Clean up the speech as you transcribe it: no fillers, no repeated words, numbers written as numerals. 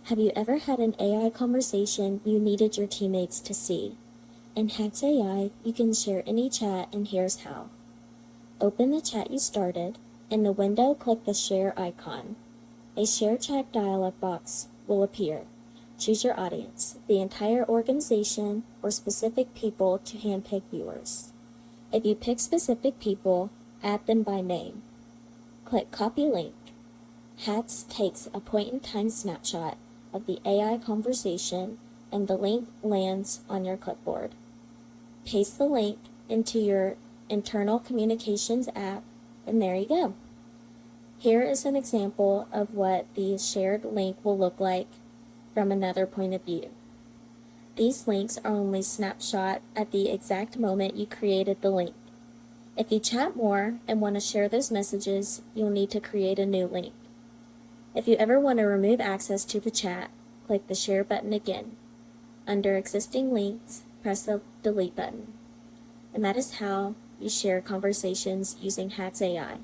Have you ever had an AI conversation you needed your teammates to see? In Hatz AI, you can share any chat, and here's how. Open the chat you started. In the window, click the share icon. A share chat dialog box will appear. Choose your audience, the entire organization, or specific people to handpick viewers. If you pick specific people, add them by name. Click Copy Link. Hatz takes a point-in-time snapshot of the AI conversation, and the link lands on your clipboard. Paste the link into your internal communications app, and there you go. Here is an example of what the shared link will look like from another point of view. These links are only snapshot at the exact moment you created the link. If you chat more and want to share those messages, you'll need to create a new link. If you ever want to remove access to the chat, click the Share button again. Under Existing Links, press the Delete button. And that is how you share conversations using Hatz AI.